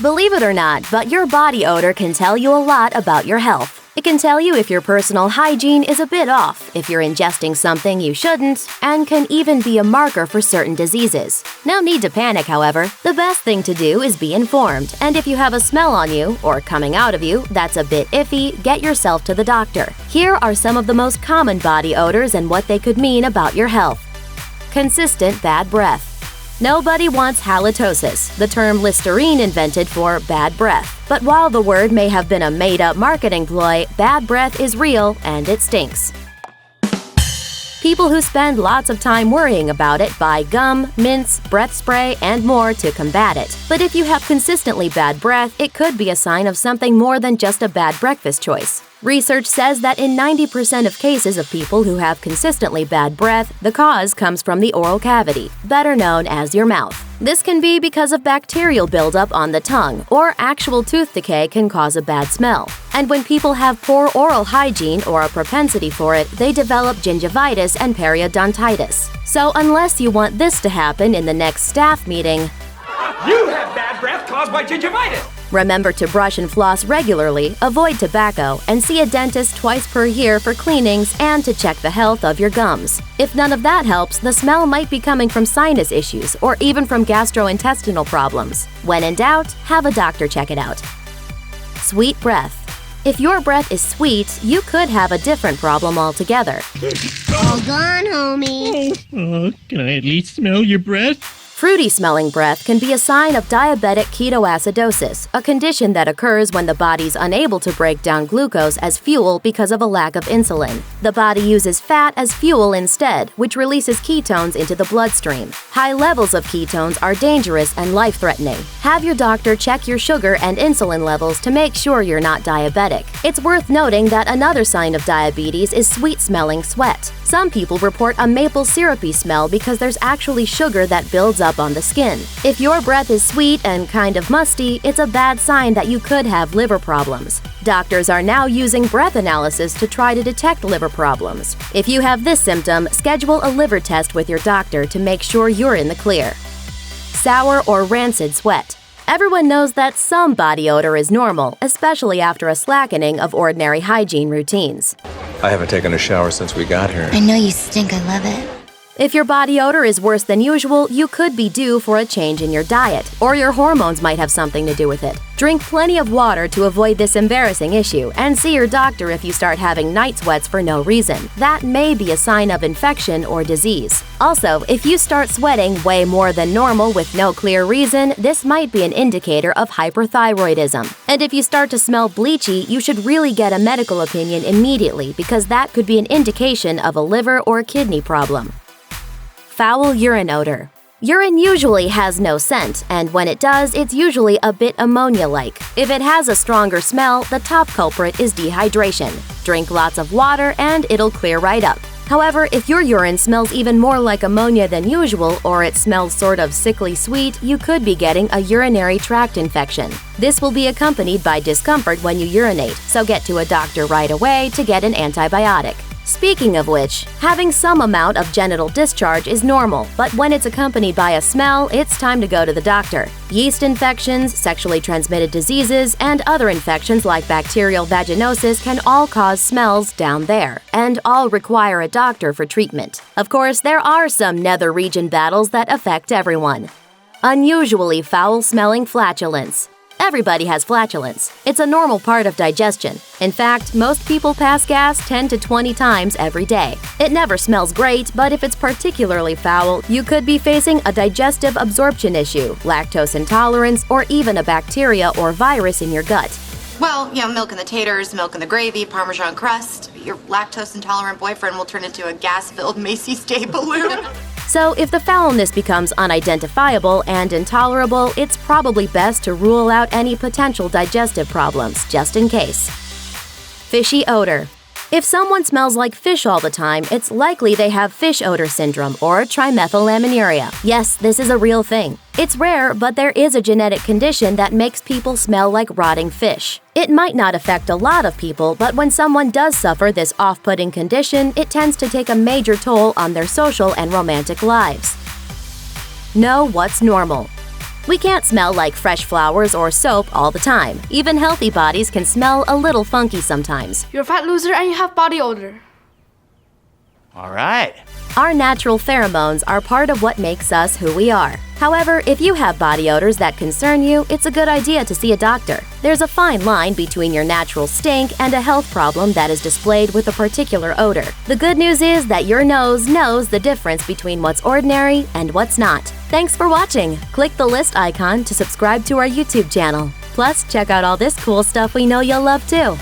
Believe it or not, but your body odor can tell you a lot about your health. It can tell you if your personal hygiene is a bit off, if you're ingesting something you shouldn't, and can even be a marker for certain diseases. No need to panic, however. The best thing to do is be informed, and if you have a smell on you, or coming out of you, that's a bit iffy, get yourself to the doctor. Here are some of the most common body odors and what they could mean about your health. Consistent bad breath. Nobody wants halitosis, the term Listerine invented for bad breath. But while the word may have been a made-up marketing ploy, bad breath is real and it stinks. People who spend lots of time worrying about it buy gum, mints, breath spray, and more to combat it. But if you have consistently bad breath, it could be a sign of something more than just a bad breakfast choice. Research says that in 90% of cases of people who have consistently bad breath, the cause comes from the oral cavity, better known as your mouth. This can be because of bacterial buildup on the tongue, or actual tooth decay can cause a bad smell. And when people have poor oral hygiene or a propensity for it, they develop gingivitis and periodontitis. So unless you want this to happen in the next staff meeting, you have bad breath caused by gingivitis! Remember to brush and floss regularly, avoid tobacco, and see a dentist twice per year for cleanings and to check the health of your gums. If none of that helps, the smell might be coming from sinus issues or even from gastrointestinal problems. When in doubt, have a doctor check it out. Sweet breath. If your breath is sweet, you could have a different problem altogether. All gone, homie. Can I at least smell your breath? Fruity-smelling breath can be a sign of diabetic ketoacidosis, a condition that occurs when the body's unable to break down glucose as fuel because of a lack of insulin. The body uses fat as fuel instead, which releases ketones into the bloodstream. High levels of ketones are dangerous and life-threatening. Have your doctor check your sugar and insulin levels to make sure you're not diabetic. It's worth noting that another sign of diabetes is sweet-smelling sweat. Some people report a maple syrupy smell because there's actually sugar that builds up on the skin. If your breath is sweet and kind of musty, it's a bad sign that you could have liver problems. Doctors are now using breath analysis to try to detect liver problems. If you have this symptom, schedule a liver test with your doctor to make sure you're in the clear. Sour or rancid sweat. Everyone knows that some body odor is normal, especially after a slackening of ordinary hygiene routines. I haven't taken a shower since we got here. I know you stink. I love it. If your body odor is worse than usual, you could be due for a change in your diet, or your hormones might have something to do with it. Drink plenty of water to avoid this embarrassing issue, and see your doctor if you start having night sweats for no reason. That may be a sign of infection or disease. Also, if you start sweating way more than normal with no clear reason, this might be an indicator of hyperthyroidism. And if you start to smell bleachy, you should really get a medical opinion immediately because that could be an indication of a liver or kidney problem. Foul urine odor. Urine usually has no scent, and when it does, it's usually a bit ammonia-like. If it has a stronger smell, the top culprit is dehydration. Drink lots of water and it'll clear right up. However, if your urine smells even more like ammonia than usual, or it smells sort of sickly sweet, you could be getting a urinary tract infection. This will be accompanied by discomfort when you urinate, so get to a doctor right away to get an antibiotic. Speaking of which, having some amount of genital discharge is normal, but when it's accompanied by a smell, it's time to go to the doctor. Yeast infections, sexually transmitted diseases, and other infections like bacterial vaginosis can all cause smells down there, and all require a doctor for treatment. Of course, there are some nether region battles that affect everyone. Unusually foul-smelling flatulence. Everybody has flatulence. It's a normal part of digestion. In fact, most people pass gas 10 to 20 times every day. It never smells great, but if it's particularly foul, you could be facing a digestive absorption issue, lactose intolerance, or even a bacteria or virus in your gut. Well, milk in the taters, milk in the gravy, Parmesan crust. Your lactose-intolerant boyfriend will turn into a gas-filled Macy's Day balloon. So if the foulness becomes unidentifiable and intolerable, it's probably best to rule out any potential digestive problems, just in case. Fishy odor. If someone smells like fish all the time, it's likely they have fish odor syndrome or trimethylaminuria. Yes, this is a real thing. It's rare, but there is a genetic condition that makes people smell like rotting fish. It might not affect a lot of people, but when someone does suffer this off-putting condition, it tends to take a major toll on their social and romantic lives. Know what's normal. We can't smell like fresh flowers or soap all the time. Even healthy bodies can smell a little funky sometimes. You're a fat loser and you have body odor. All right. Our natural pheromones are part of what makes us who we are. However, if you have body odors that concern you, it's a good idea to see a doctor. There's a fine line between your natural stink and a health problem that is displayed with a particular odor. The good news is that your nose knows the difference between what's ordinary and what's not. Thanks for watching. Click the list icon to subscribe to our YouTube channel. Plus, check out all this cool stuff we know you'll love too.